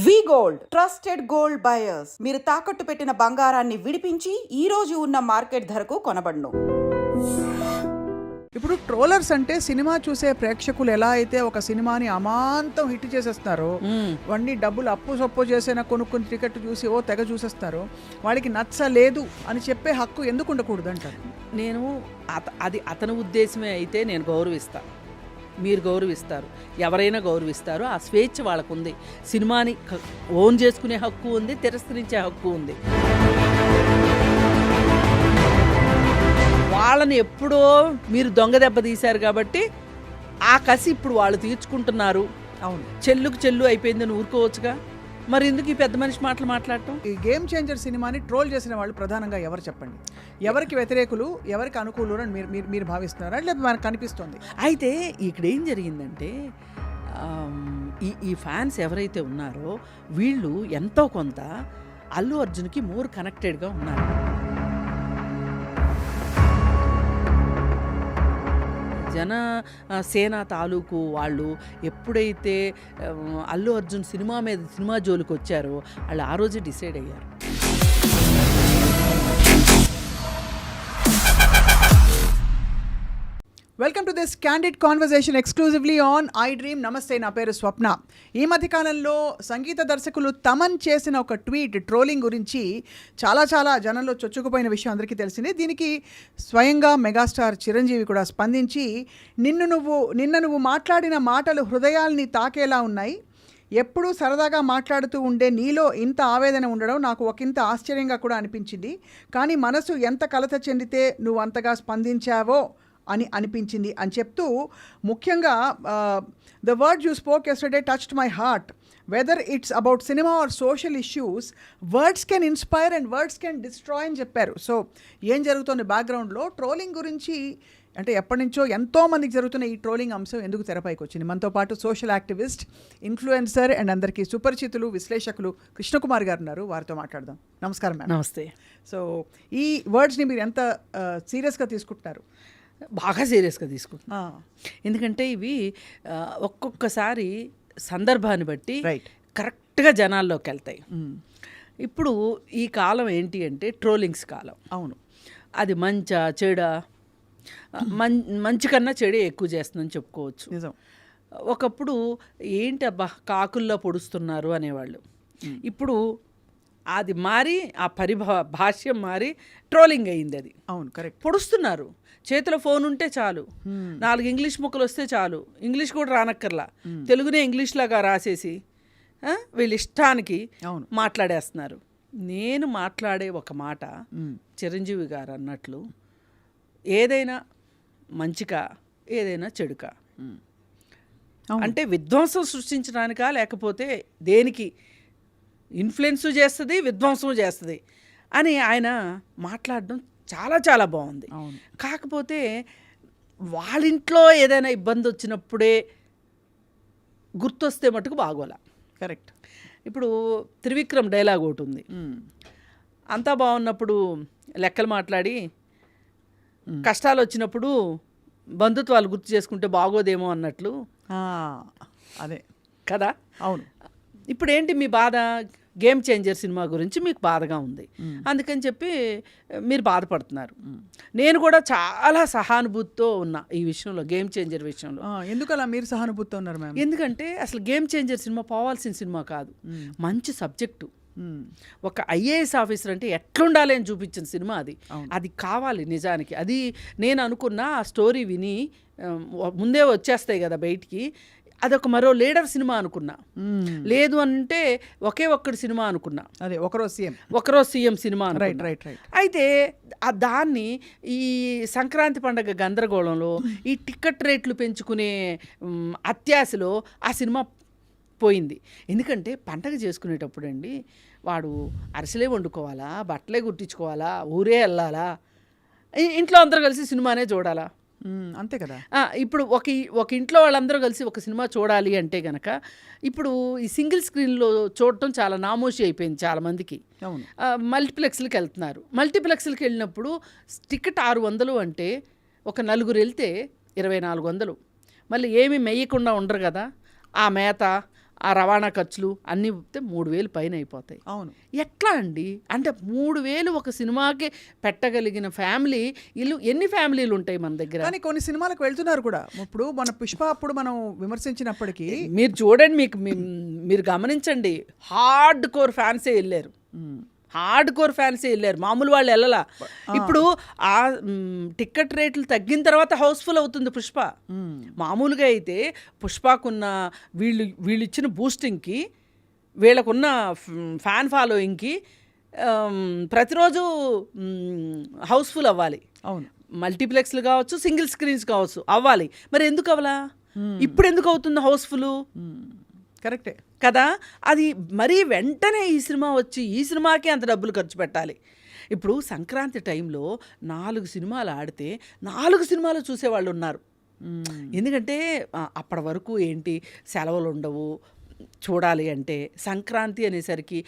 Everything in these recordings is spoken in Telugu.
వి గోల్డ్ ట్రస్టెడ్ గోల్డ్ బయర్స్. మీరు తాకట్టు పెట్టిన బంగారాన్ని విడిపించి ఈ రోజు ఉన్న మార్కెట్ ధరకు కొనబడును. ఇప్పుడు ట్రోలర్స్ అంటే సినిమా చూసే ప్రేక్షకులు ఎలా అయితే ఒక సినిమాని అమాంతం హిట్ చేసేస్తారో, వాడిని డబ్బులు అప్పు సొప్పు చేసినా కొనుక్కుని టికెట్ చూసి తెగ చూసేస్తారో, వాడికి నచ్చలేదు అని చెప్పే హక్కు ఎందుకు ఉండకూడదు అంటారు. నేను అది అతని ఉద్దేశమే అయితే నేను గౌరవిస్తాను, మీరు గౌరవిస్తారు, ఎవరైనా గౌరవిస్తారు. ఆ స్వేచ్ఛ వాళ్ళకు ఉంది. సినిమాని ఓన్ చేసుకునే హక్కు ఉంది, తిరస్కరించే హక్కు ఉంది. వాళ్ళని ఎప్పుడో మీరు దొంగ దెబ్బ తీశారు కాబట్టి ఆ కసి ఇప్పుడు వాళ్ళు తీర్చుకుంటున్నారు. అవును, చెల్లుకు చెల్లు అయిపోయిందని ఊరుకోవచ్చుగా. మరి ఎందుకు ఈ పెద్ద మనిషి మాటలు మాట్లాడటం? ఈ గేమ్ చేంజర్ సినిమాని ట్రోల్ చేసిన వాళ్ళు ప్రధానంగా ఎవరు చెప్పండి? ఎవరికి వ్యతిరేకులు, ఎవరికి అనుకూలు అని మీరు భావిస్తున్నారా, లేదా మనకు కనిపిస్తుంది? అయితే ఇక్కడ ఏం జరిగిందంటే ఈ ఫ్యాన్స్ ఎవరైతే ఉన్నారో వీళ్ళు ఎంతో కొంత అల్లు అర్జున్కి మోర్ కనెక్టెడ్గా ఉన్నారు. జనసేన తాలూకు వాళ్ళు ఎప్పుడైతే అల్లు అర్జున్ సినిమా జోలికి వచ్చారో వాళ్ళు ఆ రోజే డిసైడ్ అయ్యారు. Welcome to this candid conversation exclusively on I dream. నమస్తే, నా పేరు స్వప్న. ఈ మధ్యకాలంలో సంగీత దర్శకులు తమన్ చేసిన ఒక ట్వీట్ ట్రోలింగ్ గురించి చాలా జనంలో చొచ్చుకుపోయిన విషయం అందరికీ తెలిసిందే. దీనికి స్వయంగా మెగాస్టార్ చిరంజీవి కూడా స్పందించి, నిన్న నువ్వు మాట్లాడిన మాటలు హృదయాల్ని తాకేలా ఉన్నాయి. ఎప్పుడూ సరదాగా మాట్లాడుతూ ఉండే నీలో ఇంత ఆవేదన ఉండడం నాకు ఒకంత ఆశ్చర్యంగా కూడా అనిపించింది. కానీ మనసు ఎంత కలత చెందితే నువ్వు అంతగా స్పందించావో అని అనిపించింది అని చెప్తూ, ముఖ్యంగా the word you spoke yesterday touched my heart. Whether it's about cinema or social issues, words can inspire and words can destroy అని చెప్పారు. సో ఏం జరుగుతుంది బ్యాక్గ్రౌండ్లో? ట్రోలింగ్ గురించి అంటే ఎప్పటి నుంచో ఎంతోమందికి జరుగుతున్న ఈ ట్రోలింగ్ అంశం ఎందుకు తెరపైకి వచ్చింది? మనతో పాటు సోషల్ యాక్టివిస్ట్, ఇన్ఫ్లుయెన్సర్ అండ్ అందరికీ సుపరిచితులు, విశ్లేషకులు కృష్ణకుమార్ గారు ఉన్నారు. వారితో మాట్లాడదాం. నమస్కారం మేడం. నమస్తే. సో ఈ వర్డ్స్ని మీరు ఎంత సీరియస్గా తీసుకుంటున్నారు? బాగా సీరియస్గా తీసుకుంటున్నా. ఎందుకంటే ఇవి ఒక్కొక్కసారి సందర్భాన్ని బట్టి కరెక్ట్గా జనాల్లోకి వెళ్తాయి. ఇప్పుడు ఈ కాలం ఏంటి అంటే ట్రోలింగ్స్ కాలం. అవును, అది మంచా చెడా? మంచి కన్నా చెడే ఎక్కువ చేస్తుందని చెప్పుకోవచ్చు. నిజం. ఒకప్పుడు ఏంటి అబ్బా కాకుల్లో పొడుస్తున్నారు అనేవాళ్ళు. ఇప్పుడు అది మారి ఆ భాష్యం మారి ట్రోలింగ్ అయింది. అది అవును, కరెక్ట్. పొడుస్తున్నారు. చేతిలో ఫోన్ ఉంటే చాలు, 4 ఇంగ్లీష్ ముక్కలు వస్తే చాలు, ఇంగ్లీష్ కూడా రానక్కర్లా, తెలుగునే ఇంగ్లీష్ లాగా రాసేసి వీళ్ళ ఇష్టానికి మాట్లాడేస్తున్నారు. నేను మాట్లాడే ఒక మాట చిరంజీవి గారు అన్నట్లు, ఏదైనా మంచికా ఏదైనా చెడుకా, అంటే విధ్వంసం సృష్టించడానికా లేకపోతే దేనికి ఇన్ఫ్లుయెన్స్ చేస్తుంది, విధ్వంసం చేస్తుంది అని ఆయన మాట్లాడడం చాలా బాగుంది. కాకపోతే వాళ్ళింట్లో ఏదైనా ఇబ్బంది వచ్చినప్పుడే గుర్తొస్తే మటుకు బాగోలా. కరెక్ట్. ఇప్పుడు త్రివిక్రమ్ డైలాగ్ ఒకటి ఉంది, అంతా బాగున్నప్పుడు లెక్కలు మాట్లాడి కష్టాలు వచ్చినప్పుడు బంధుత్వాలు గుర్తు చేసుకుంటే బాగోదేమో అన్నట్లు. అదే కదా? అవును. ఇప్పుడు ఏంటి మీ బాధ? గేమ్ చేంజర్ సినిమా గురించి మీకు బాధగా ఉంది, అందుకని చెప్పి మీరు బాధపడుతున్నారు. నేను కూడా చాలా సహానుభూతితో ఉన్నా ఈ విషయంలో, గేమ్ చేంజర్ విషయంలో. ఎందుకు అలా మీరు సహానుభూతితో ఉన్నారు మ్యామ్? ఎందుకంటే అసలు గేమ్ చేంజర్ సినిమా పోవాల్సిన సినిమా కాదు. మంచి సబ్జెక్టు, ఒక ఐఏఎస్ ఆఫీసర్ అంటే ఎట్లుండాలి అని చూపించిన సినిమా అది. అది కావాలి నిజానికి. అది నేను అనుకున్న ఆ స్టోరీ విని ముందే వచ్చేస్తాయి కదా బయటికి, అదొక మరో లీడర్ సినిమా అనుకున్నా. లేదు అంటే ఒకే ఒక్కడి సినిమా అనుకున్నా. అదే ఒకరోజు సీఎం సినిమా. రైట్. అయితే దాన్ని ఈ సంక్రాంతి పండగ గందరగోళంలో, ఈ టికెట్ రేట్లు పెంచుకునే అత్యాశలో ఆ సినిమా పోయింది. ఎందుకంటే పండగ చేసుకునేటప్పుడు అండి, వాడు అరిసెలే వండుకోవాలా, బట్టలే కుట్టించుకోవాలా, ఊరే వెళ్ళాలా, ఇంట్లో అందరూ కలిసి సినిమానే చూడాలా? అంతే కదా. ఇప్పుడు ఒక ఇంట్లో వాళ్ళందరూ కలిసి ఒక సినిమా చూడాలి అంటే గనక ఇప్పుడు ఈ సింగిల్ స్క్రీన్లో చూడటం చాలా నామోషి అయిపోయింది చాలామందికి. మల్టీప్లెక్స్లకి వెళ్తున్నారు. మల్టీప్లెక్స్లకి వెళ్ళినప్పుడు టికెట్ 600 అంటే ఒక నలుగురు వెళ్తే 2400. మళ్ళీ ఏమీ మెయ్యకుండా ఉండరు కదా, ఆ మేత ఆ రవాణా ఖర్చులు అన్నీ 3,000 పైన అయిపోతాయి. అవును. ఎట్లా అండి? అంటే 3,000 ఒక సినిమాకి పెట్టగలిగిన ఫ్యామిలీ ఇల్లు ఎన్ని ఫ్యామిలీలు ఉంటాయి మన దగ్గర? కానీ కొన్ని సినిమాలకు వెళ్తున్నారు కూడా. ఇప్పుడు మన పుష్ప అప్పుడు మనం విమర్శించినప్పటికీ మీరు చూడండి, మీరు గమనించండి, హార్డ్ కోర్ ఫ్యాన్సే వెళ్ళారు. మామూలు వాళ్ళు వెళ్ళలా. ఇప్పుడు ఆ టికెట్ రేట్లు తగ్గిన తర్వాత హౌస్ఫుల్ అవుతుంది పుష్ప. మామూలుగా అయితే పుష్పకున్న వీళ్ళు ఇచ్చిన బూస్టింగ్కి, వీళ్ళకున్న ఫ్యాన్ ఫాలోయింగ్కి ప్రతిరోజు హౌస్ఫుల్ అవ్వాలి. అవును. మల్టీప్లెక్స్లు కావచ్చు, సింగిల్ స్క్రీన్స్ కావచ్చు, అవ్వాలి. మరి ఎందుకు అవ్వాలా? ఇప్పుడు ఎందుకు అవుతుంది హౌస్ఫుల్? కరెక్టే కదా. అది మరీ వెంటనే ఈ సినిమా వచ్చి ఈ సినిమాకే అంత డబ్బులు ఖర్చు పెట్టాలి. ఇప్పుడు సంక్రాంతి టైంలో 4 సినిమాలు ఆడితే 4 సినిమాలు చూసేవాళ్ళు ఉన్నారు. ఎందుకంటే అప్పటి వరకు ఏంటి, సెలవులు ఉండవు. చూడాలి అంటే సంక్రాంతి అనేసరికి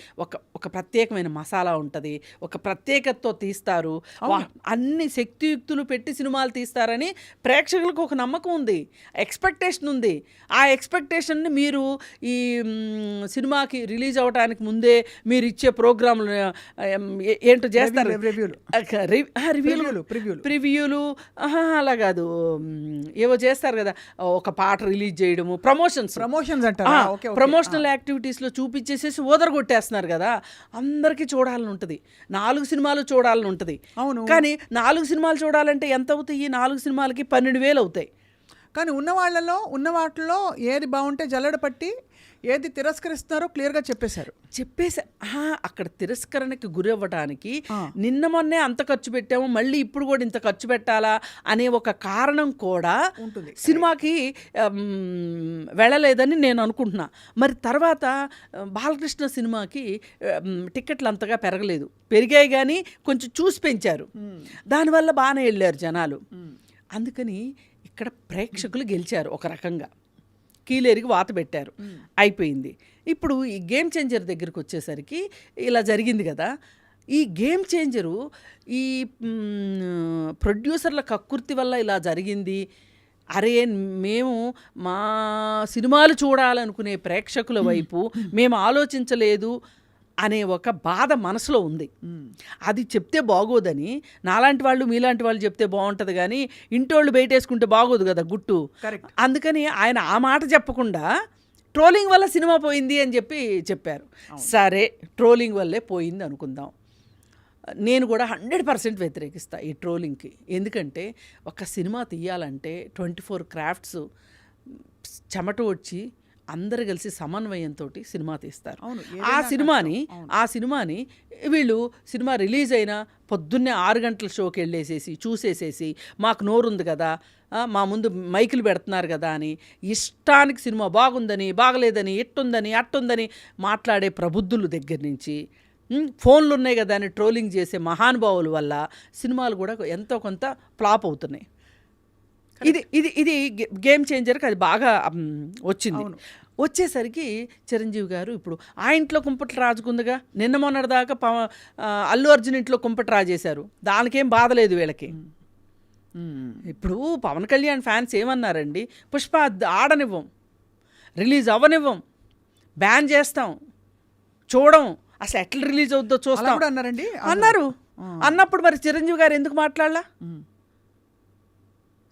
ఒక ప్రత్యేకమైన మసాలా ఉంటుంది, ఒక ప్రత్యేకతతో తీస్తారు, అన్ని శక్తియుక్తులు పెట్టి సినిమాలు తీస్తారని ప్రేక్షకులకు ఒక నమ్మకం ఉంది, ఎక్స్పెక్టేషన్ ఉంది. ఆ ఎక్స్పెక్టేషన్ని మీరు ఈ సినిమాకి రిలీజ్ అవ్వడానికి ముందే మీరు ఇచ్చే ప్రోగ్రాంలు ఏంటో చేస్తారు, ప్రివ్యూలు అలా కాదు, ఏవో చేస్తారు కదా, ఒక పాట రిలీజ్ చేయడము, ప్రమోషన్స్ అంటారు. ప్రమోషనల్ యాక్టివిటీస్లో చూపించేసేసి ఓదరగొట్టేస్తున్నారు కదా. అందరికీ చూడాలని ఉంటుంది, 4 సినిమాలు చూడాలని ఉంటుంది. అవును. కానీ 4 సినిమాలు చూడాలంటే ఎంత అవుతాయి? 4 సినిమాలకి 12,000 అవుతాయి. కానీ ఉన్న వాటిలో ఏది బాగుంటే జల్లెడ పట్టి ఏది తిరస్కరిస్తున్నారో క్లియర్గా చెప్పేశారు. అక్కడ తిరస్కరణకి గురి అవ్వడానికి నిన్న మొన్నే అంత ఖర్చు పెట్టాము, మళ్ళీ ఇప్పుడు కూడా ఇంత ఖర్చు పెట్టాలా అనే ఒక కారణం కూడా ఉంటుంది. సినిమాకి వెళ్ళలేదని నేను అనుకుంటున్నా. మరి తర్వాత బాలకృష్ణ సినిమాకి టికెట్లు అంతగా పెరగలేదు, పెరిగాయి కానీ కొంచెం చూసి పెంచారు, దానివల్ల బాగానే వెళ్ళారు జనాలు. అందుకని ఇక్కడ ప్రేక్షకులు గెలిచారు, ఒక రకంగా కీలేరికి వాత పెట్టారు, అయిపోయింది. ఇప్పుడు ఈ గేమ్ చేంజర్ దగ్గరికి వచ్చేసరికి ఇలా జరిగింది కదా. ఈ గేమ్ చేంజరు ఈ ప్రొడ్యూసర్ల కక్కుర్తి వల్ల ఇలా జరిగింది. అరే, మేము మా సినిమాలు చూడాలనుకునే ప్రేక్షకుల వైపు మేము ఆలోచించలేదు అనే ఒక బాధ మనసులో ఉంది. అది చెప్తే బాగోదని నాలాంటి వాళ్ళు మీలాంటి వాళ్ళు చెప్తే బాగుంటుంది, కానీ ఇంటోళ్ళు బయటేసుకుంటే బాగోదు కదా గుట్టు. అందుకని ఆయన ఆ మాట చెప్పకుండా ట్రోలింగ్ వల్ల సినిమా పోయింది అని చెప్పారు. సరే, ట్రోలింగ్ వల్లే పోయింది అనుకుందాం. నేను కూడా 100% వ్యతిరేకిస్తా ఈ ట్రోలింగ్కి. ఎందుకంటే ఒక సినిమా తీయాలంటే 24 క్రాఫ్ట్స్ చెమట వచ్చి అందరు కలిసి సమన్వయంతో సినిమా తీస్తారు. ఆ సినిమాని వీళ్ళు సినిమా రిలీజ్ అయినా పొద్దున్నే 6 గంటల షోకి వెళ్ళేసేసి చూసేసేసి మాకు నోరుంది కదా, మా ముందు మైకులు పెడుతున్నారు కదా అని ఇష్టానికి సినిమా బాగుందని బాగలేదని ఇట్టుందని అట్టుందని మాట్లాడే ప్రబుద్ధుల దగ్గర నుంచి ఫోన్లు ఉన్నాయి కదా అని ట్రోలింగ్ చేసే మహానుభావుల వల్ల సినిమాలు కూడా ఎంతో కొంత ఫ్లాప్ అవుతున్నాయి. ఇది గేమ్ చేంజర్కి అది బాగా వచ్చింది. వచ్చేసరికి చిరంజీవి గారు ఇప్పుడు ఆ ఇంట్లో కుంపటి రాజుకుందిగా, నిన్న మొన్నటిదాకా అల్లు అర్జున్ ఇంట్లో కుంపటి రాజేశారు, దానికేం బాధ లేదు వీళ్ళకి. ఇప్పుడు పవన్ కళ్యాణ్ ఫ్యాన్స్ ఏమన్నారండి, పుష్ప ఆడనివ్వం, రిలీజ్ అవ్వనివ్వం, బ్యాన్ చేస్తాం, చూడం, అసలు ఎట్లా రిలీజ్ అవుద్దో చూస్తాం అన్నారు. అన్నప్పుడు మరి చిరంజీవి గారు ఎందుకు మాట్లాడలా?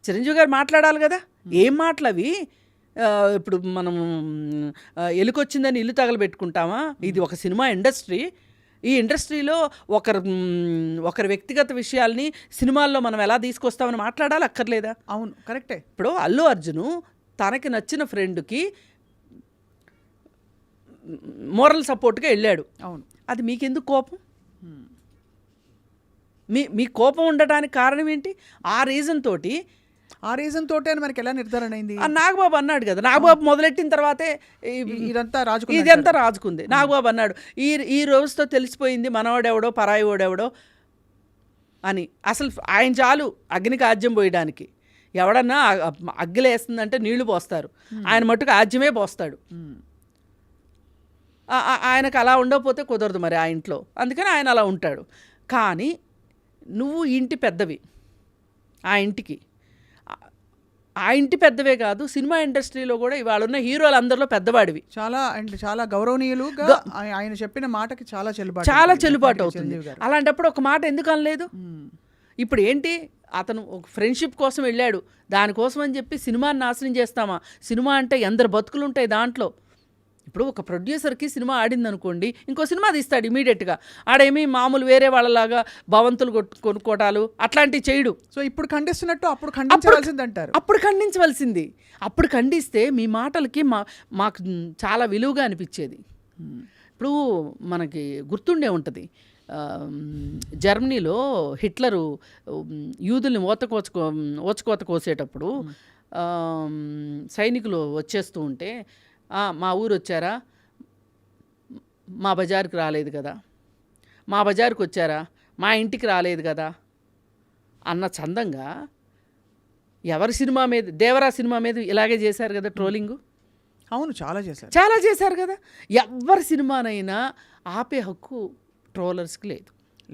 చిరంజీవి గారు మాట్లాడాలి కదా. ఏం మాటలవి? ఇప్పుడు మనం ఎలుకొచ్చిందని ఇల్లు తగలబెట్టుకుంటామా? ఇది ఒక సినిమా ఇండస్ట్రీ. ఈ ఇండస్ట్రీలో ఒకరి వ్యక్తిగత విషయాల్ని సినిమాల్లో మనం ఎలా తీసుకొస్తామని మాట్లాడాలి, అక్కర్లేదా? అవును, కరెక్టే. ఇప్పుడు అల్లు అర్జును తనకి నచ్చిన ఫ్రెండ్కి మోరల్ సపోర్ట్గా వెళ్ళాడు. అవును, అది మీకెందుకు కోపం? మీ కోపం ఉండటానికి కారణం ఏంటి? ఆ రీజన్ తోటి అని మనకి ఎలా నిర్ధారణ అయింది? నాగబాబు అన్నాడు కదా, నాగబాబు మొదలెట్టిన తర్వాతే ఇదంతా రాజుకుంది. నాగబాబు అన్నాడు, ఈ రోజుతో తెలిసిపోయింది మనవాడెవడో పరాయి వాడెవడో అని. అసలు ఆయన చాలు అగ్నికి ఆజ్యం పోయడానికి. ఎవడన్నా అగ్గిలేస్తుందంటే నీళ్లు పోస్తారు, ఆయన మట్టుకు ఆజ్యమే పోస్తాడు. ఆయనకు అలా ఉండకపోతే కుదరదు మరి ఆ ఇంట్లో, అందుకని ఆయన అలా ఉంటాడు. కానీ నువ్వు ఇంటి పెద్దవి, ఆ ఇంటికి ఆ ఇంటి పెద్దవే కాదు, సినిమా ఇండస్ట్రీలో కూడా ఇవాళ ఉన్న హీరోలు అందరిలో పెద్దవాడివి. చాలా అండ్ చాలా గౌరవనీయులుగా ఆయన చెప్పిన మాటకి చాలా చెల్లుబాటు అవుతుంది. అలాంటప్పుడు ఒక మాట ఎందుకు అనలేదు? ఇప్పుడు ఏంటి, అతను ఒక ఫ్రెండ్షిప్ కోసం వెళ్ళాడు, దానికోసం అని చెప్పి సినిమాని నాశనం చేస్తామా? సినిమా అంటే ఎందరు బతుకులు ఉంటాయి దాంట్లో. ఇప్పుడు ఒక ప్రొడ్యూసర్కి సినిమా ఆడింది అనుకోండి, ఇంకో సినిమా తీస్తాడు ఇమీడియట్గా. ఆడేమి మామూలు వేరే వాళ్ళలాగా భవంతులు కొనుక్కోటాలు అట్లాంటివి చేయడు. సో ఇప్పుడు ఖండిస్తున్నట్టు అప్పుడు ఖండించవలసింది అంటారు. అప్పుడు ఖండిస్తే మీ మాటలకి మాకు చాలా విలువగా అనిపించేది. ఇప్పుడు మనకి గుర్తుండే ఉంటుంది, జర్మనీలో హిట్లరు యూదుల్ని ఓచకోత కోసేటప్పుడు సైనికులు వచ్చేస్తూ ఉంటే, మా ఊరు వచ్చారా, మా బజార్కి రాలేదు కదా, మా బజార్కి వచ్చారా, మా ఇంటికి రాలేదు కదా అన్న చందంగా ఎవరి సినిమా మీద, దేవరా సినిమా మీద ఇలాగే చేశారు కదా ట్రోలింగు. అవును, చాలా చేశారు కదా. ఎవరి సినిమానైనా ఆపే హక్కు ట్రోలర్స్కి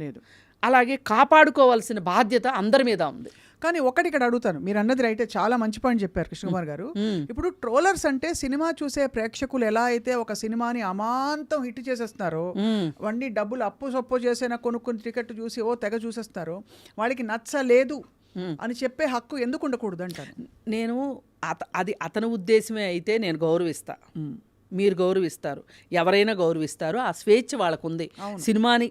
లేదు. అలాగే కాపాడుకోవాల్సిన బాధ్యత అందరి మీద ఉంది. కానీ ఒకటి ఇక్కడ అడుగుతాను, మీరు అన్నది రైతే, చాలా మంచి పాయింట్ చెప్పారు కృష్ణకుమార్ గారు. ఇప్పుడు ట్రోలర్స్ అంటే సినిమా చూసే ప్రేక్షకులు ఎలా అయితే ఒక సినిమాని అమాంతం హిట్ చేసేస్తున్నారో, వాడిని డబ్బులు అప్పు సొప్పు చేసైనా కొనుక్కుని టికెట్ చూసి తెగ చూసేస్తున్నారో, వాళ్ళకి నచ్చలేదు అని చెప్పే హక్కు ఎందుకు ఉండకూడదు అంటారు నేను. అది అతని ఉద్దేశమే అయితే నేను గౌరవిస్తా, మీరు గౌరవిస్తారు, ఎవరైనా గౌరవిస్తారు. ఆ స్వేచ్ఛ వాళ్ళకు ఉంది. సినిమాని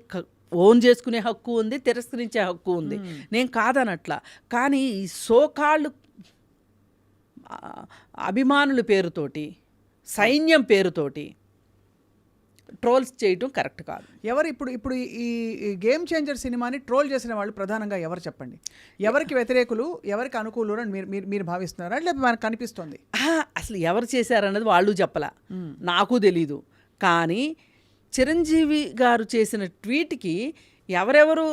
ఓన్ చేసుకునే హక్కు ఉంది, తిరస్కరించే హక్కు ఉంది, నేను కాదనట్లా. కానీ ఈ సోకాళ్ళు అభిమానుల పేరుతోటి, సైన్యం పేరుతోటి ట్రోల్స్ చేయటం కరెక్ట్ కాదు. ఎవరు ఇప్పుడు ఈ గేమ్ చేంజర్ సినిమాని ట్రోల్ చేసిన వాళ్ళు ప్రధానంగా ఎవరు చెప్పండి? ఎవరికి వ్యతిరేకులు, ఎవరికి అనుకూలు అని మీరు భావిస్తున్నారా, లేకపోతే మనకు కనిపిస్తుంది? అసలు ఎవరు చేశారన్నది వాళ్ళు చెప్పలా, నాకు తెలీదు. కానీ చిరంజీవి గారు చేసిన ట్వీట్కి ఎవరెవరు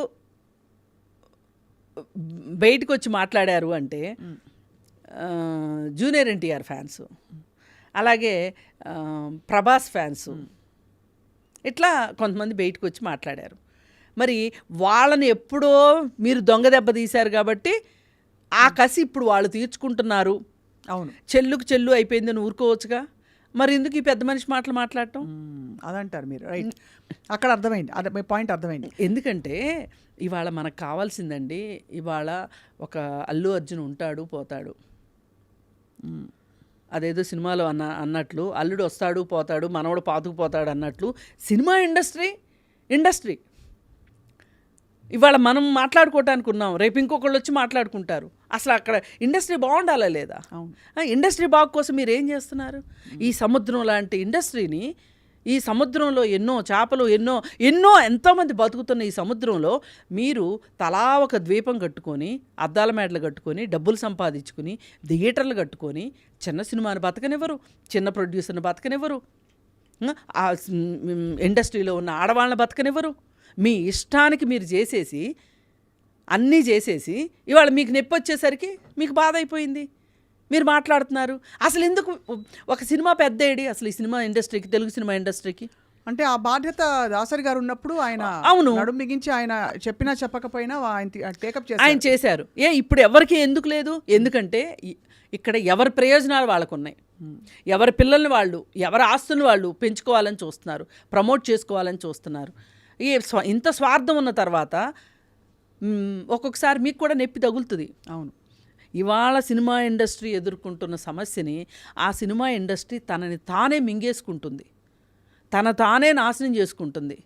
బయటకు వచ్చి మాట్లాడారు అంటే, జూనియర్ ఎన్టీఆర్ ఫ్యాన్స్, అలాగే ప్రభాస్ ఫ్యాన్స్, ఇట్లా కొంతమంది బయటకు వచ్చి మాట్లాడారు. మరి వాళ్ళని ఎప్పుడో మీరు దొంగ దెబ్బ తీశారు కాబట్టి ఆ కసి ఇప్పుడు వాళ్ళు తీర్చుకుంటున్నారు. అవును, చెల్లుకు చెల్లు అయిపోయిందని ఊరుకోవచ్చుగా, మరి ఎందుకు ఈ పెద్ద మనిషి మాటలు మాట్లాడటం అదంటారు మీరు. రైట్, అక్కడ అర్థమైంది, అదే మీ పాయింట్ అర్థమైంది. ఎందుకంటే ఇవాళ మనకు కావాల్సిందండి, ఇవాళ ఒక అల్లు అర్జున్ ఉంటాడు పోతాడు, అదేదో సినిమాలో అన్నట్లు అల్లుడు వస్తాడు పోతాడు, మనవడు పాతుకుపోతాడు అన్నట్లు సినిమా ఇండస్ట్రీ ఇవాళ మనం మాట్లాడుకోవటానికి ఉన్నాం, రేపు ఇంకొకళ్ళు వచ్చి మాట్లాడుకుంటారు. అసలు అక్కడ ఇండస్ట్రీ బాగుండాలా లేదా? ఇండస్ట్రీ బాగు కోసం మీరు ఏం చేస్తున్నారు? ఈ సముద్రం లాంటి ఇండస్ట్రీని, ఈ సముద్రంలో ఎన్నో చేపలు, ఎంతోమంది బతుకుతున్న ఈ సముద్రంలో మీరు తలా ఒక ద్వీపం కట్టుకొని, అద్దాల మేడలు కట్టుకొని, డబ్బులు సంపాదించుకుని, థియేటర్లు కట్టుకొని చిన్న సినిమాని బతకనివ్వరు, చిన్న ప్రొడ్యూసర్ని బతకనివ్వరు, ఆ ఇండస్ట్రీలో ఉన్న ఆడవాళ్ళని బతకనివ్వరు. మీ ఇష్టానికి మీరు అన్నీ చేసేసి ఇవాళ మీకు నొప్పి వచ్చేసరికి మీకు బాధ అయిపోయింది, మీరు మాట్లాడుతున్నారు. అసలు ఎందుకు ఒక సినిమా పెద్దేడి అసలు ఈ సినిమా ఇండస్ట్రీకి, తెలుగు సినిమా ఇండస్ట్రీకి? అంటే ఆ బాధ్యత దాసరి గారు ఉన్నప్పుడు ఆయన నడుము బిగించి ఆయన చెప్పినా చెప్పకపోయినా ఆయన చేశారు. ఇప్పుడు ఎవరికి ఎందుకు లేదు? ఎందుకంటే ఇక్కడ ఎవరి ప్రయోజనాలు వాళ్ళకు ఉన్నాయి, ఎవరి పిల్లల్ని వాళ్ళు, ఎవరి ఆస్తులను వాళ్ళు పెంచుకోవాలని చూస్తున్నారు, ప్రమోట్ చేసుకోవాలని చూస్తున్నారు. ఇంత స్వార్థం ఉన్న తర్వాత ఒక్కొక్కసారి మీకు కూడా నొప్పి తగులుతుంది. అవును, ఇవాళ సినిమా ఇండస్ట్రీ ఎదుర్కొంటున్న సమస్యని ఆ సినిమా ఇండస్ట్రీ తనని తానే మింగేసుకుంటుంది, తానే నాశనం చేసుకుంటుంది.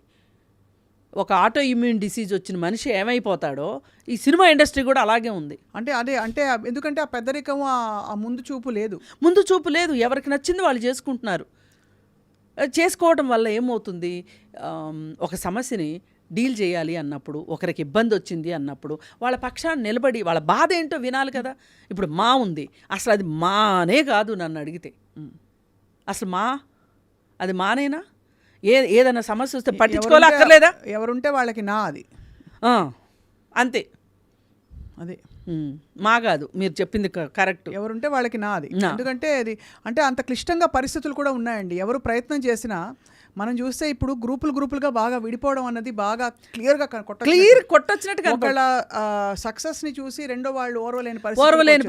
ఒక ఆటో ఇమ్యూన్ డిసీజ్ వచ్చిన మనిషి ఏమైపోతాడో ఈ సినిమా ఇండస్ట్రీ కూడా అలాగే ఉంది. అంటే ఎందుకంటే ఆ పెద్దరికం, ఆ ముందు చూపు లేదు. ఎవరికి నచ్చింది వాళ్ళు చేసుకుంటున్నారు. చేసుకోవడం వల్ల ఏమవుతుంది, ఒక సమస్యని డీల్ చేయాలి అన్నప్పుడు, ఒకరికి ఇబ్బంది వచ్చింది అన్నప్పుడు వాళ్ళ పక్షాన్ని నిలబడి వాళ్ళ బాధ ఏంటో వినాలి కదా. ఇప్పుడు మా ఉంది, అసలు అది మానే కాదు నన్ను అడిగితే, అసలు అది మానేనా? ఏదైనా సమస్య వస్తే పట్టించుకోలే, అక్కర్లేదా? ఎవరుంటే వాళ్ళకి నా అది అంతే, అదే మా కాదు, మీరు చెప్పింది కరెక్ట్. ఎవరుంటే వాళ్ళకి నా అది. ఎందుకంటే అది అంటే అంత క్లిష్టంగా పరిస్థితులు కూడా ఉన్నాయండి. ఎవరు ప్రయత్నం చేసినా మనం చూస్తే ఇప్పుడు గ్రూపులుగా బాగా విడిపోవడం అన్నది బాగా క్లియర్గా క్లియర్ కొట్టొచ్చినట్టుగా ఒకళ్ళ సక్సెస్ ని చూసి రెండో వాళ్ళు ఓర్వలేని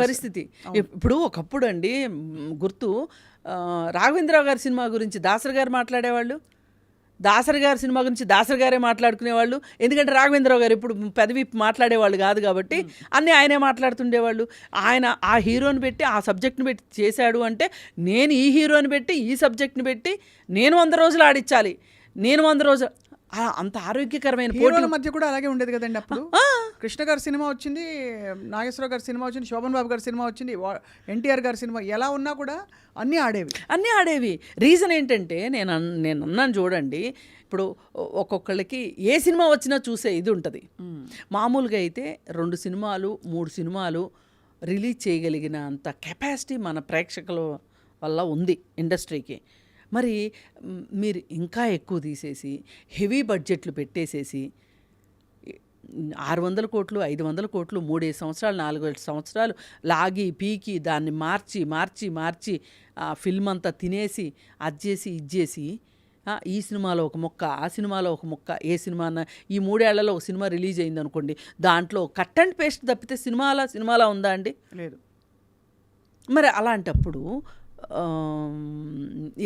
పరిస్థితి. ఇప్పుడు ఒకప్పుడు అండి గుర్తు రాఘవేంద్రరావు గారి సినిమా గురించి దాసరి గారు మాట్లాడేవాళ్ళు, దాసరి గారి సినిమా గురించి దాసరి గారే మాట్లాడుకునేవాళ్ళు. ఎందుకంటే రాఘవేంద్రరావు గారు ఇప్పుడు పెదవి మాట్లాడేవాళ్ళు కాదు కాబట్టి అన్నీ ఆయనే మాట్లాడుతుండేవాళ్ళు. ఆయన ఆ హీరోని పెట్టి ఆ సబ్జెక్ట్ని పెట్టి చేశాడు అంటే నేను ఈ హీరోని పెట్టి ఈ సబ్జెక్ట్ని పెట్టి నేను 100 రోజులు ఆడించాలి, నేను 100 రోజులు, అంత ఆరోగ్యకరమైన పోటీల మధ్య కూడా అలాగే ఉండేది కదండి. అప్పుడు కృష్ణ గారి సినిమా వచ్చింది, నాగేశ్వరరావు గారి సినిమా వచ్చింది, శోభన్ బాబు గారి సినిమా వచ్చింది, ఎన్టీఆర్ గారి సినిమా, ఎలా ఉన్నా కూడా అన్నీ ఆడేవి. రీజన్ ఏంటంటే నేను అన్నాను చూడండి, ఇప్పుడు ఒక్కొక్కళ్ళకి ఏ సినిమా వచ్చినా చూసే ఇది ఉంటుంది. మామూలుగా అయితే 2 సినిమాలు 3 సినిమాలు రిలీజ్ చేయగలిగిన అంత కెపాసిటీ మన ప్రేక్షకుల వల్ల ఉంది ఇండస్ట్రీకి. మరి మీరు ఇంకా ఎక్కువ తీసేసి హెవీ బడ్జెట్లు పెట్టేసేసి 600 కోట్లు 500 కోట్లు 3 సంవత్సరాలు 4 సంవత్సరాలు లాగి పీకి దాన్ని మార్చి ఫిల్మ్ అంతా తినేసి అది చేసి ఇది చేసి ఈ సినిమాలో ఒక ముక్క ఆ సినిమాలో ఒక ముక్క, ఏ సినిమా ఈ 3 ఏళ్లలో ఒక సినిమా రిలీజ్ అయింది అనుకోండి, దాంట్లో కట్ అండ్ పేస్ట్ తప్పితే సినిమాలా ఉందా అండి? లేదు. మరి అలాంటప్పుడు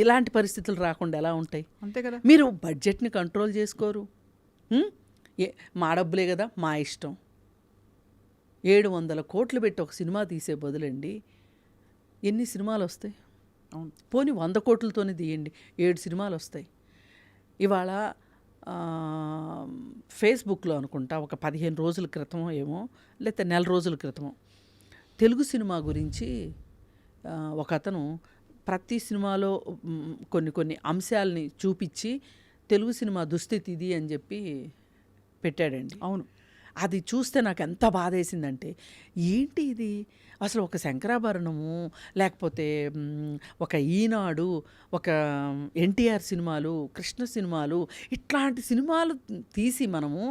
ఇలాంటి పరిస్థితులు రాకుండా ఎలా ఉంటాయి? అంతే కదా. మీరు బడ్జెట్ని కంట్రోల్ చేసుకోరు. మా డబ్బులే కదా, మా ఇష్టం. 700 కోట్లు పెట్టి ఒక సినిమా తీసే బదులండి ఎన్ని సినిమాలు వస్తాయి? పోనీ 100 కోట్లతోనే తీయండి, 7 సినిమాలు వస్తాయి. ఇవాళ ఫేస్బుక్లో అనుకుంటా ఒక 15 రోజుల క్రితమో ఏమో, లేకపోతే 1 నెల రోజుల క్రితమో తెలుగు సినిమా గురించి ఒక అతను ప్రతి సినిమాలో కొన్ని అంశాలని చూపించి తెలుగు సినిమా దుస్థితి ఇది అని చెప్పి పెట్టాడండి. అవును, అది చూస్తే నాకు ఎంత బాధేసిందంటే, ఏంటి ఇది అసలు ఒక శంకరాభరణము, లేకపోతే ఒక ఈనాడు, ఒక ఎన్టీఆర్ సినిమాలు, కృష్ణ సినిమాలు, ఇట్లాంటి సినిమాలు తీసి మనము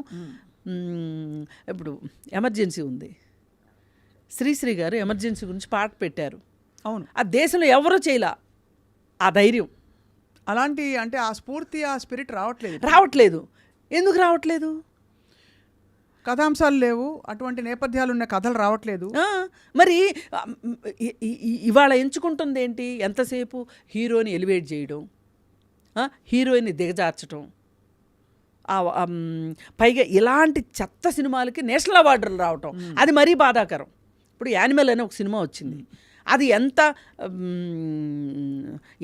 ఇప్పుడు ఎమర్జెన్సీ ఉంది, శ్రీశ్రీ గారు ఎమర్జెన్సీ గురించి పాట పెట్టారు. అవును, ఆ దేశంలో ఎవరూ చేయలా ఆ ధైర్యం. అలాంటి అంటే ఆ స్ఫూర్తి ఆ స్పిరిట్ రావట్లేదు. ఎందుకు రావట్లేదు? కథాంశాలు లేవు, అటువంటి నేపథ్యాలు ఉన్న కథలు రావట్లేదు. మరి ఇవాళ ఎంచుకుంటుంది ఏంటి? ఎంతసేపు హీరోని ఎలివేట్ చేయడం, హీరోయిన్ని దిగజార్చడం, పైగా ఇలాంటి చెత్త సినిమాలకి నేషనల్ అవార్డులు రావటం, అది మరీ బాధాకరం. ఇప్పుడు యానిమల్ అనే ఒక సినిమా వచ్చింది, అది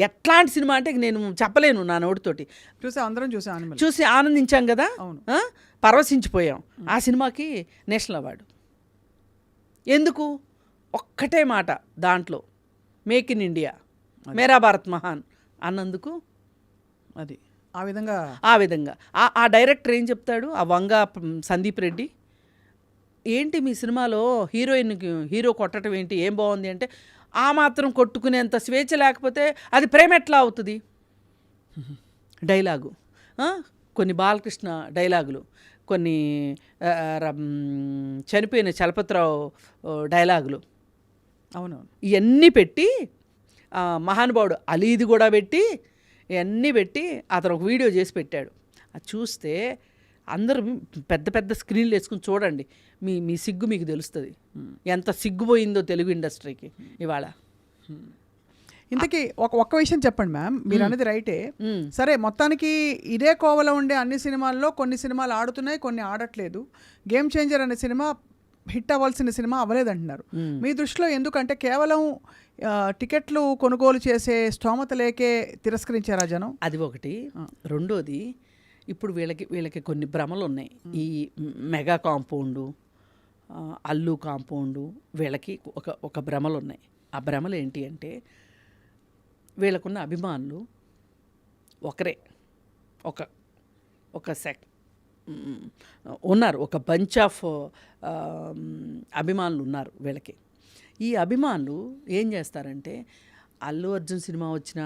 ఎట్లాంటి సినిమా అంటే నేను చెప్పలేను నా నోటితోటి. అందరం చూసి ఆనందించాం కదా, పరవశించిపోయాం. ఆ సినిమాకి నేషనల్ అవార్డు ఎందుకు? ఒక్కటే మాట దాంట్లో, మేక్ ఇన్ ఇండియా, మేరా భారత్ మహాన్ అన్నందుకు. అది ఆ విధంగా ఆ డైరెక్టర్ ఏం చెప్తాడు, ఆ వంగ సందీప్ రెడ్డి, ఏంటి మీ సినిమాలో హీరో కొట్టడం ఏంటి, ఏం బాగుంది అంటే, ఆ మాత్రం కొట్టుకునేంత స్వేచ్ఛ లేకపోతే అది ప్రేమ ఎట్లా అవుతుంది? డైలాగు, కొన్ని బాలకృష్ణ డైలాగులు, కొన్ని చనిపోయిన చలపతిరావు డైలాగులు, అవునవును, ఇవన్నీ పెట్టి మహానుభావుడు అలీది కూడా పెట్టి ఇవన్నీ పెట్టి అతను ఒక వీడియో చేసి పెట్టాడు. అది చూస్తే అందరూ పెద్ద స్క్రీన్లు వేసుకుని చూడండి, మీ సిగ్గు మీకు తెలుస్తుంది, ఎంత సిగ్గుపోయిందో తెలుగు ఇండస్ట్రీకి ఇవాళ. ఇంతకీ ఒక్క విషయం చెప్పండి మ్యామ్, మీరు అనేది రైటే. సరే, మొత్తానికి ఇదే కోవలో ఉండే అన్ని సినిమాల్లో కొన్ని సినిమాలు ఆడుతున్నాయి, కొన్ని ఆడట్లేదు. గేమ్ చేంజర్ అనే సినిమా హిట్ అవ్వాల్సిన సినిమా అవ్వలేదంటున్నారు. మీ దృష్టిలో ఎందుకంటే కేవలం టికెట్లు కొనుగోలు చేసే స్తోమత లేకే తిరస్కరించారా జనం? అది ఒకటి. రెండోది, ఇప్పుడు వీళ్ళకి కొన్ని భ్రమలు ఉన్నాయి. ఈ మెగా కాంపౌండు, అల్లు కాంపౌండు, వీళ్ళకి ఒక భ్రమలు ఉన్నాయి. ఆ భ్రమలు ఏంటి అంటే, వీళ్ళకున్న అభిమానులు ఒకరే, ఒక ఉన్నారు, ఒక బంచ్ ఆఫ్ అభిమానులు ఉన్నారు వీళ్ళకి. ఈ అభిమానులు ఏం చేస్తారంటే, అల్లు అర్జున్ సినిమా వచ్చినా